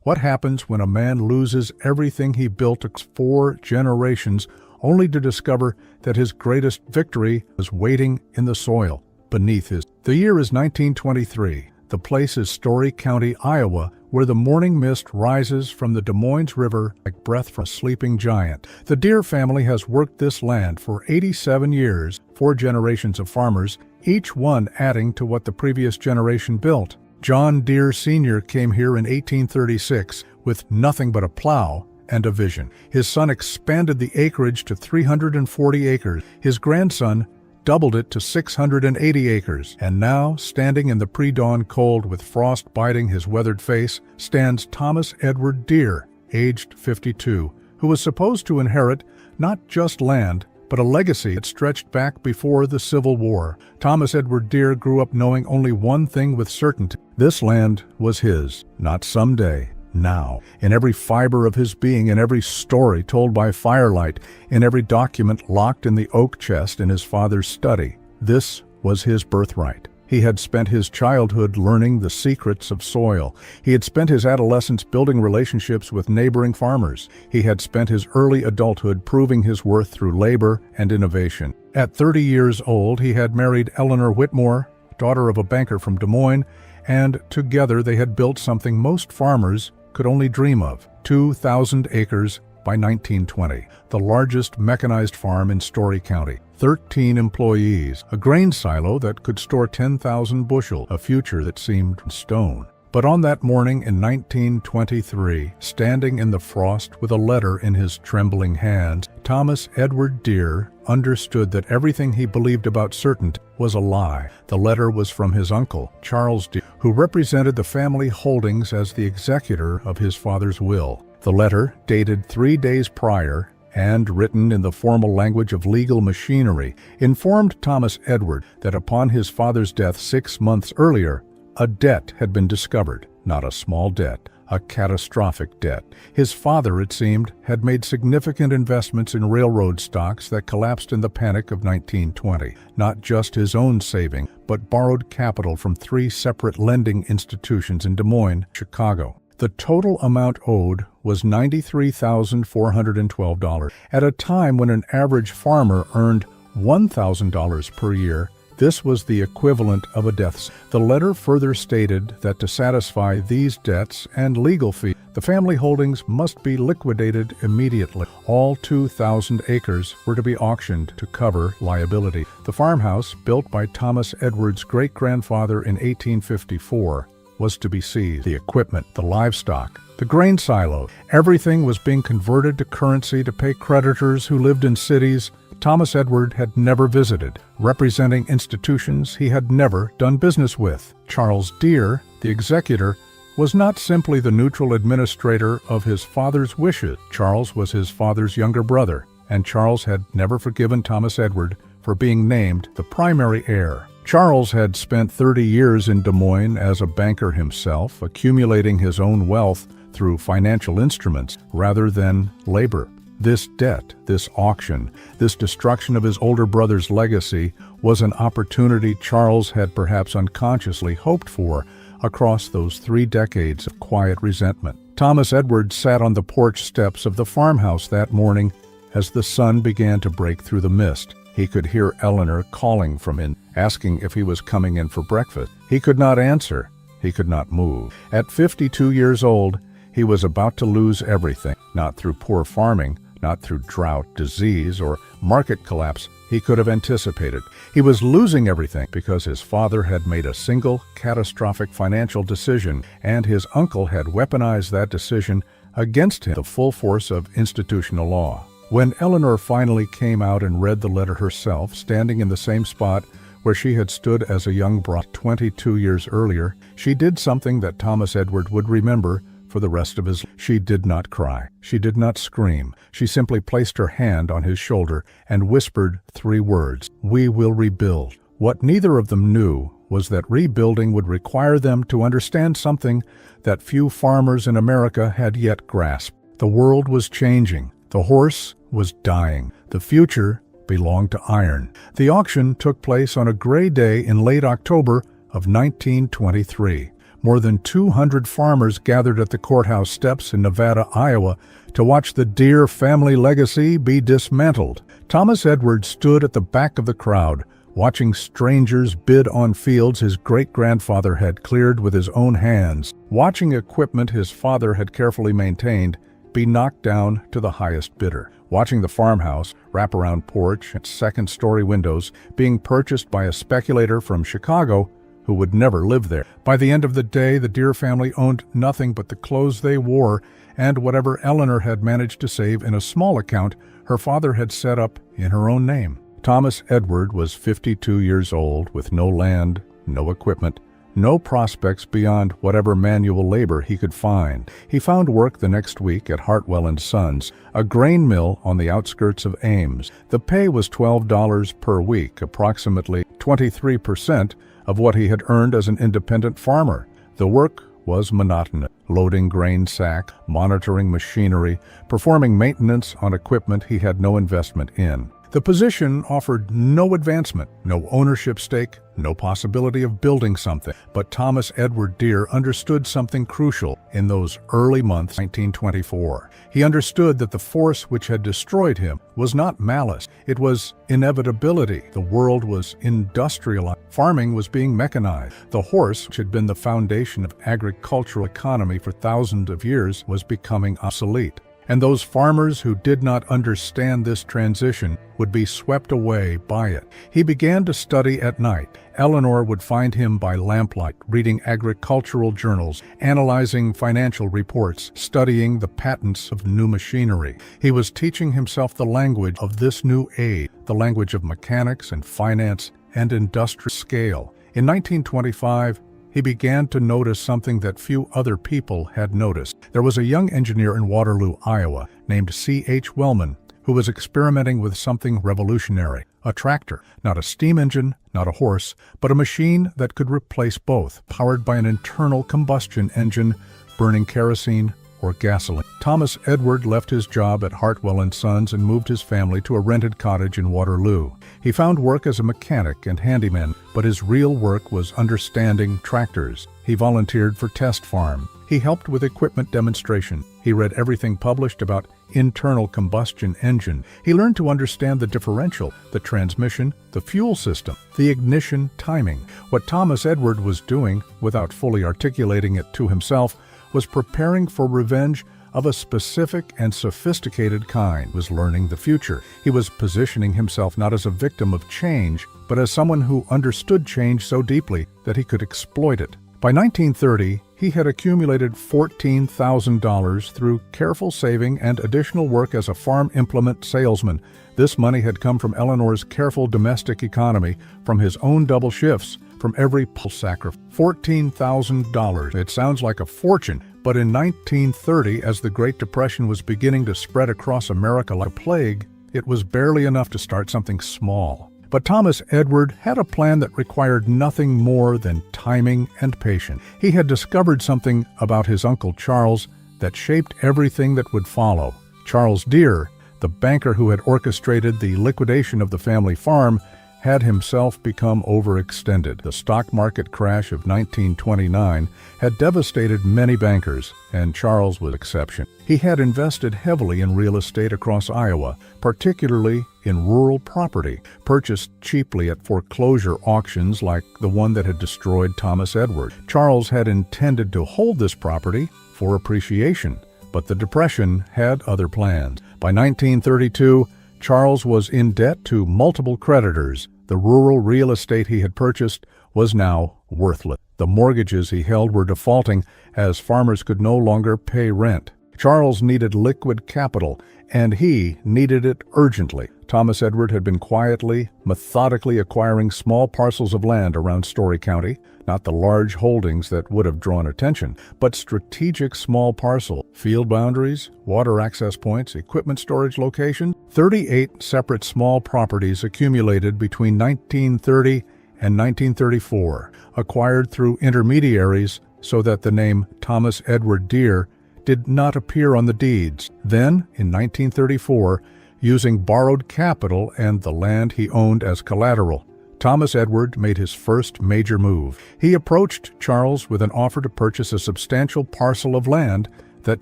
What happens when a man loses everything he built 4 generations only to discover that his greatest victory is waiting in the soil beneath his? The year is 1923. The place is Story County, Iowa, where the morning mist rises from the Des Moines River like breath from a sleeping giant. The Deere family has worked this land for 87 years, 4 generations of farmers, each one adding to what the previous generation built. John Deere Sr. came here in 1836 with nothing but a plow and a vision. His son expanded the acreage to 340 acres. His grandson doubled it to 680 acres. And now, standing in the pre-dawn cold with frost biting his weathered face, stands Thomas Edward Deere, aged 52, who was supposed to inherit not just land, but a legacy that stretched back before the Civil War. Thomas Edward Deere grew up knowing only one thing with certainty. This land was his, not someday, now. In every fiber of his being, in every story told by firelight, in every document locked in the oak chest in his father's study, this was his birthright. He had spent his childhood learning the secrets of soil. He had spent his adolescence building relationships with neighboring farmers. He had spent his early adulthood proving his worth through labor and innovation. At 30 years old, he had married Eleanor Whitmore, daughter of a banker from Des Moines, and together they had built something most farmers could only dream of: 2,000 acres by 1920, the largest mechanized farm in Story County. 13 employees, a grain silo that could store 10,000 bushel, a future that seemed stone. But on that morning in 1923, standing in the frost with a letter in his trembling hands, Thomas Edward Deere understood that everything he believed about certainty was a lie. The letter was from his uncle, Charles Deere, who represented the family holdings as the executor of his father's will. The letter, dated 3 days prior, and written in the formal language of legal machinery, informed Thomas Edward that upon his father's death 6 months earlier, a debt had been discovered, not a small debt, a catastrophic debt. His father, it seemed, had made significant investments in railroad stocks that collapsed in the panic of 1920. Not just his own saving, but borrowed capital from 3 separate lending institutions in Des Moines, Chicago. The total amount owed was $93,412. At a time when an average farmer earned $1,000 per year, this was the equivalent of a death sentence. The letter further stated that to satisfy these debts and legal fees, the family holdings must be liquidated immediately. All 2,000 acres were to be auctioned to cover liability. The farmhouse, built by Thomas Edward's great-grandfather in 1854, was to be seized. The equipment, the livestock, the grain silo, everything was being converted to currency to pay creditors who lived in cities Thomas Edward had never visited, representing institutions he had never done business with. Charles Deere, the executor, was not simply the neutral administrator of his father's wishes. Charles was his father's younger brother, and Charles had never forgiven Thomas Edward for being named the primary heir. Charles had spent 30 years in Des Moines as a banker himself, accumulating his own wealth through financial instruments rather than labor. This debt, this auction, this destruction of his older brother's legacy was an opportunity Charles had perhaps unconsciously hoped for across those 3 decades of quiet resentment. Thomas Edward sat on the porch steps of the farmhouse that morning as the sun began to break through the mist. He could hear Eleanor calling from in, asking if he was coming in for breakfast. He could not answer. He could not move. At 52 years old, he was about to lose everything, not through poor farming, not through drought, disease, or market collapse he could have anticipated. He was losing everything because his father had made a single catastrophic financial decision, and his uncle had weaponized that decision against him, the full force of institutional law. When Eleanor finally came out and read the letter herself, standing in the same spot where she had stood as a young bride 22 years earlier, she did something that Thomas Edward would remember for the rest of his life. She did not cry. She did not scream. She simply placed her hand on his shoulder and whispered 3 words: "We will rebuild." What neither of them knew was that rebuilding would require them to understand something that few farmers in America had yet grasped. The world was changing. The horse was dying. The future belonged to iron. The auction took place on a gray day in late October of 1923. more than 200 farmers gathered at the courthouse steps in Nevada, Iowa, to watch the Deere family legacy be dismantled. Thomas Edward stood at the back of the crowd, watching strangers bid on fields his great-grandfather had cleared with his own hands, watching equipment his father had carefully maintained be knocked down to the highest bidder, watching the farmhouse, wraparound porch, and second-story windows being purchased by a speculator from Chicago who would never live there. By the end of the day, the Deere family owned nothing but the clothes they wore and whatever Eleanor had managed to save in a small account her father had set up in her own name. Thomas Edward was 52 years old, with no land, no equipment, no prospects beyond whatever manual labor he could find. He found work the next week at Hartwell & Sons, a grain mill on the outskirts of Ames. The pay was $12 per week, approximately 23% of what he had earned as an independent farmer. The work was monotonous, loading grain sack, monitoring machinery, performing maintenance on equipment he had no investment in. The position offered no advancement, no ownership stake, no possibility of building something. But Thomas Edward Deere understood something crucial in those early months, 1924. He understood that the force which had destroyed him was not malice, it was inevitability. The world was industrialized. Farming was being mechanized. The horse, which had been the foundation of agricultural economy for thousands of years, was becoming obsolete. And those farmers who did not understand this transition would be swept away by it. He began to study at night. Eleanor would find him by lamplight, reading agricultural journals, analyzing financial reports, studying the patents of new machinery. He was teaching himself the language of this new age, the language of mechanics and finance and industrial scale. In 1925, he began to notice something that few other people had noticed. There was a young engineer in Waterloo, Iowa, named C.H. Wellman, who was experimenting with something revolutionary, a tractor, not a steam engine, not a horse, but a machine that could replace both, powered by an internal combustion engine burning kerosene or gasoline. Thomas Edward left his job at Hartwell & Sons and moved his family to a rented cottage in Waterloo. He found work as a mechanic and handyman, but his real work was understanding tractors. He volunteered for Test Farm. He helped with equipment demonstration. He read everything published about internal combustion engine. He learned to understand the differential, the transmission, the fuel system, the ignition timing. What Thomas Edward was doing, without fully articulating it to himself, was preparing for revenge of a specific and sophisticated kind. He was learning the future. He was positioning himself not as a victim of change, but as someone who understood change so deeply that he could exploit it. By 1930, he had accumulated $14,000 through careful saving and additional work as a farm implement salesman. This money had come from Eleanor's careful domestic economy, from his own double shifts, from every sacrifice. $14,000. It sounds like a fortune, but in 1930, as the Great Depression was beginning to spread across America like a plague, it was barely enough to start something small. But Thomas Edward had a plan that required nothing more than timing and patience. He had discovered something about his uncle Charles that shaped everything that would follow. Charles Deere, the banker who had orchestrated the liquidation of the family farm, had himself become overextended. The stock market crash of 1929 had devastated many bankers, and Charles was an exception. He had invested heavily in real estate across Iowa, particularly in rural property, purchased cheaply at foreclosure auctions like the one that had destroyed Thomas Edward. Charles had intended to hold this property for appreciation, but the Depression had other plans. By 1932, Charles was in debt to multiple creditors. The rural real estate he had purchased was now worthless. The mortgages he held were defaulting as farmers could no longer pay rent. Charles needed liquid capital, and he needed it urgently. Thomas Edward had been quietly, methodically acquiring small parcels of land around Story County, not the large holdings that would have drawn attention, but strategic small parcels, field boundaries, water access points, equipment storage locations. 38 separate small properties accumulated between 1930 and 1934, acquired through intermediaries so that the name Thomas Edward Deere did not appear on the deeds. Then, in 1934, using borrowed capital and the land he owned as collateral, Thomas Edward made his first major move. He approached Charles with an offer to purchase a substantial parcel of land that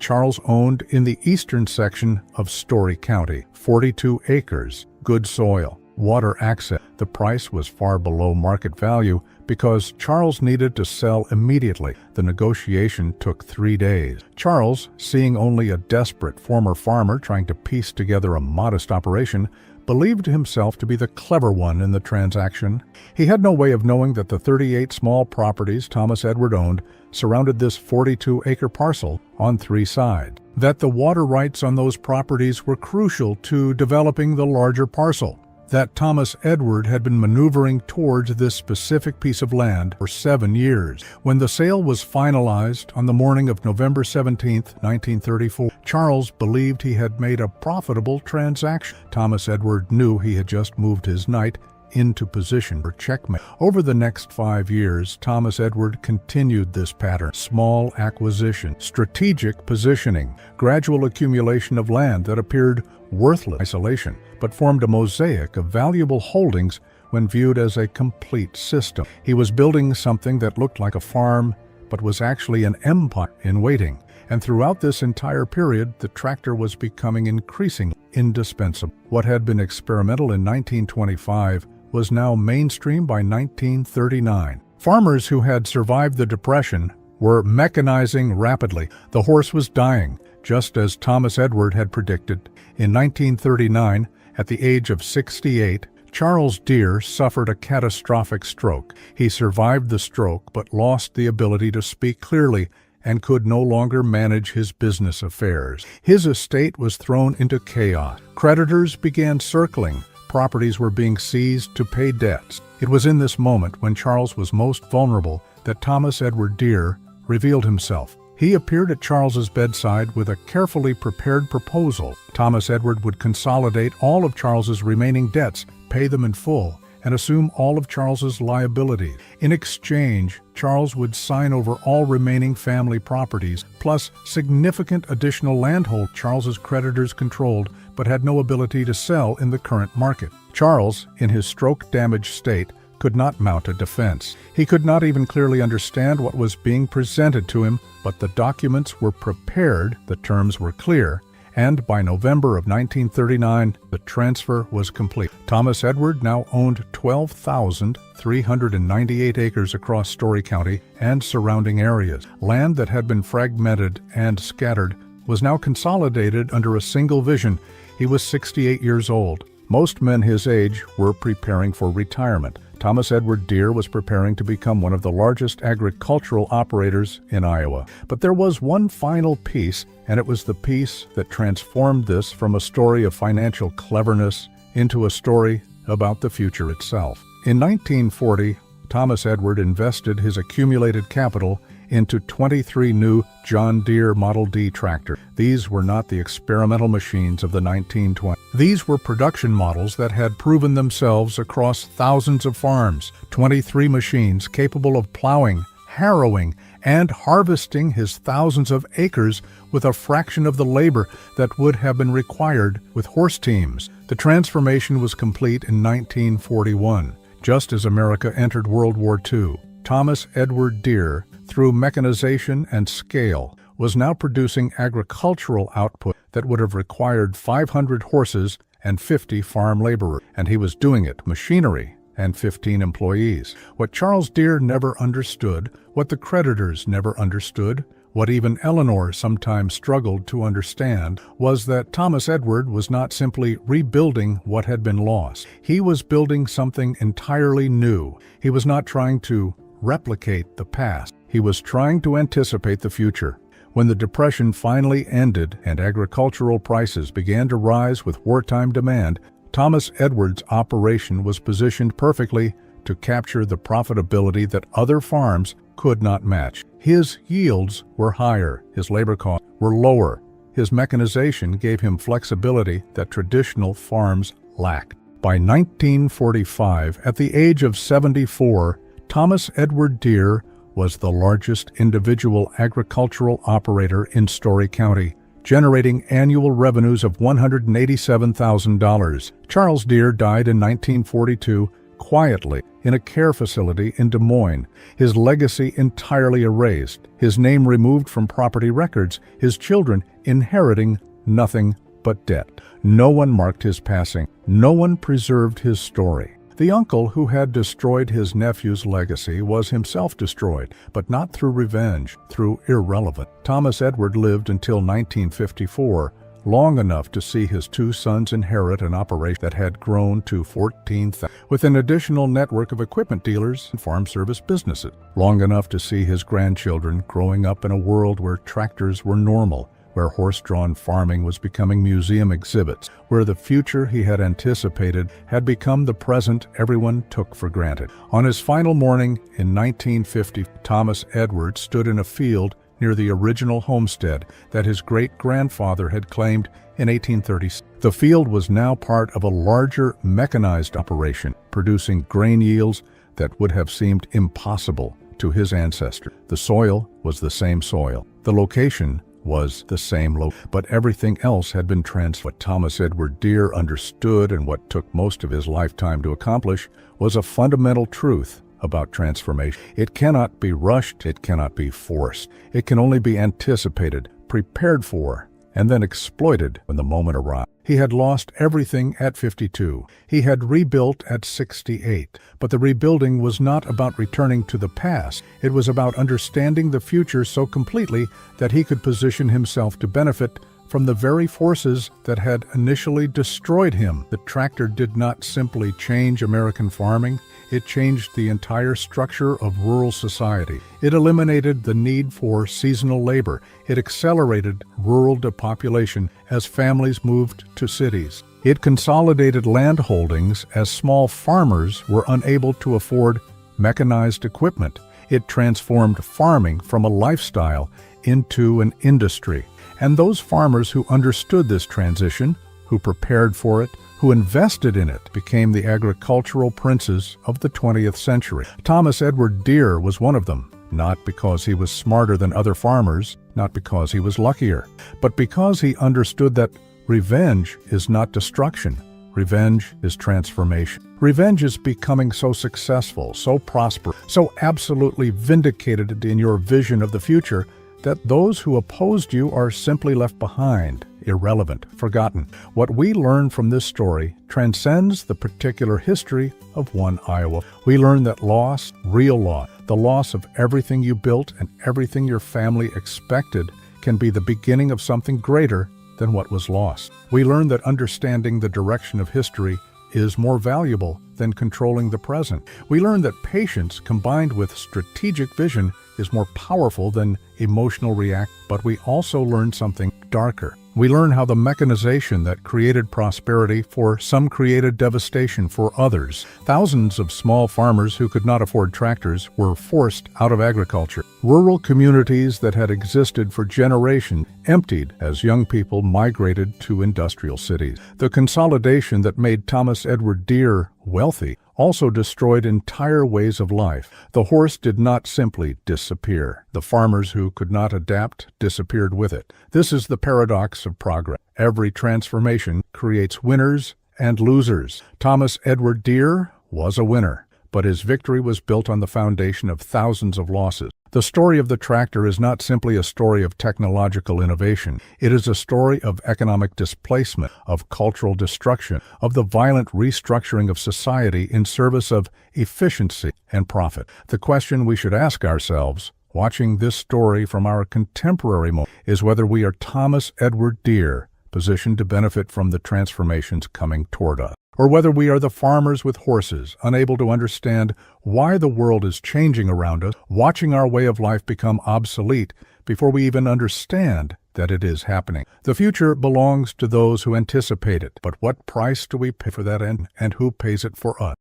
Charles owned in the eastern section of Story County, 42 acres, good soil, water access. The price was far below market value because Charles needed to sell immediately. The negotiation took 3 days. Charles, seeing only a desperate former farmer trying to piece together a modest operation, believed himself to be the clever one in the transaction. He had no way of knowing that the 38 small properties Thomas Edward owned surrounded this 42-acre parcel on 3 sides, that the water rights on those properties were crucial to developing the larger parcel, that Thomas Edward had been maneuvering towards this specific piece of land for 7 years. When the sale was finalized on the morning of November 17, 1934, Charles believed he had made a profitable transaction. Thomas Edward knew he had just moved his knight into position for checkmate. Over the next 5 years, Thomas Edward continued this pattern: small acquisition, strategic positioning, gradual accumulation of land that appeared worthless in isolation, but formed a mosaic of valuable holdings when viewed as a complete system. He was building something that looked like a farm, but was actually an empire in waiting. And throughout this entire period, the tractor was becoming increasingly indispensable. What had been experimental in 1925 was now mainstream by 1939. Farmers who had survived the Depression were mechanizing rapidly. The horse was dying, just as Thomas Edward had predicted. In 1939, at the age of 68, Charles Deere suffered a catastrophic stroke. He survived the stroke but lost the ability to speak clearly and could no longer manage his business affairs. His estate was thrown into chaos. Creditors began circling. Properties were being seized to pay debts. It was in this moment, when Charles was most vulnerable, that Thomas Edward Deere revealed himself. He appeared at Charles's bedside with a carefully prepared proposal. Thomas Edward would consolidate all of Charles's remaining debts, pay them in full, and assume all of Charles's liabilities. In exchange, Charles would sign over all remaining family properties, plus significant additional landhold Charles's creditors controlled but had no ability to sell in the current market. Charles, in his stroke-damaged state, could not mount a defense. He could not even clearly understand what was being presented to him, but the documents were prepared, the terms were clear, and by November of 1939, the transfer was complete. Thomas Edward now owned 12,398 acres across Story County and surrounding areas. Land that had been fragmented and scattered was now consolidated under a single vision. He was 68 years old. Most men his age were preparing for retirement. Thomas Edward Deere was preparing to become one of the largest agricultural operators in Iowa. But there was one final piece, and it was the piece that transformed this from a story of financial cleverness into a story about the future itself. In 1940, Thomas Edward invested his accumulated capital into 23 new John Deere Model D tractors. These were not the experimental machines of the 1920s. These were production models that had proven themselves across thousands of farms. 23 machines capable of plowing, harrowing, and harvesting his thousands of acres with a fraction of the labor that would have been required with horse teams. The transformation was complete in 1941, just as America entered World War II. Thomas Edward Deere, through mechanization and scale, was now producing agricultural output that would have required 500 horses and 50 farm laborers, and he was doing it, machinery and 15 employees. What Charles Deere never understood, what the creditors never understood, what even Eleanor sometimes struggled to understand, was that Thomas Edward was not simply rebuilding what had been lost. He was building something entirely new. He was not trying to replicate the past. He was trying to anticipate the future. When the Depression finally ended and agricultural prices began to rise with wartime demand, Thomas Edward's operation was positioned perfectly to capture the profitability that other farms could not match. His yields were higher, his labor costs were lower. His mechanization gave him flexibility that traditional farms lacked. By 1945, at the age of 74, Thomas Edward Deere was the largest individual agricultural operator in Story County, generating annual revenues of $187,000. Charles Deere died in 1942, quietly in a care facility in Des Moines, his legacy entirely erased, his name removed from property records, his children inheriting nothing but debt. No one marked his passing. No one preserved his story. The uncle who had destroyed his nephew's legacy was himself destroyed, but not through revenge, through irrelevance. Thomas Edward lived until 1954, long enough to see his two sons inherit an operation that had grown to 14,000, with an additional network of equipment dealers and farm service businesses. Long enough to see his grandchildren growing up in a world where tractors were normal, where horse-drawn farming was becoming museum exhibits, where the future he had anticipated had become the present everyone took for granted. On his final morning in 1950, Thomas Edward stood in a field near the original homestead that his great-grandfather had claimed in 1836. The field was now part of a larger mechanized operation, producing grain yields that would have seemed impossible to his ancestors. The soil was the same soil. The location was the same but everything else had been transferred. What Thomas Edward Deere understood, and what took most of his lifetime to accomplish, was a fundamental truth about transformation. It cannot be rushed, it cannot be forced. It can only be anticipated, prepared for, and then exploited when the moment arrived. He had lost everything at 52. He had rebuilt at 68. But the rebuilding was not about returning to the past. It was about understanding the future so completely that he could position himself to benefit from the very forces that had initially destroyed him. The tractor did not simply change American farming. It changed the entire structure of rural society. It eliminated the need for seasonal labor. It accelerated rural depopulation as families moved to cities. It consolidated land holdings as small farmers were unable to afford mechanized equipment. It transformed farming from a lifestyle into an industry. And those farmers who understood this transition, who prepared for it, who invested in it, became the agricultural princes of the 20th century. Thomas Edward Deere was one of them, not because he was smarter than other farmers, not because he was luckier, but because he understood that revenge is not destruction. Revenge is transformation. Revenge is becoming so successful, so prosperous, so absolutely vindicated in your vision of the future that those who opposed you are simply left behind, irrelevant, forgotten. What we learn from this story transcends the particular history of one Iowa. We learn that loss, real loss, the loss of everything you built and everything your family expected, can be the beginning of something greater than what was lost. We learn that understanding the direction of history is more valuable than controlling the present. We learn that patience combined with strategic vision is more powerful than emotional reaction. But we also learn something darker. We learn how the mechanization that created prosperity for some created devastation for others. Thousands of small farmers who could not afford tractors were forced out of agriculture. Rural communities that had existed for generations emptied as young people migrated to industrial cities. The consolidation that made Thomas Edward Deere wealthy also destroyed entire ways of life. The horse did not simply disappear. The farmers who could not adapt disappeared with it. This is the paradox of progress. Every transformation creates winners and losers. Thomas Edward Deere was a winner, but his victory was built on the foundation of thousands of losses. The story of the tractor is not simply a story of technological innovation. It is a story of economic displacement, of cultural destruction, of the violent restructuring of society in service of efficiency and profit. The question we should ask ourselves, watching this story from our contemporary moment, is whether we are Thomas Edward Deere, positioned to benefit from the transformations coming toward us, or whether we are the farmers with horses, unable to understand why the world is changing around us, watching our way of life become obsolete before we even understand that it is happening. The future belongs to those who anticipate it, but what price do we pay for that end, and who pays it for us?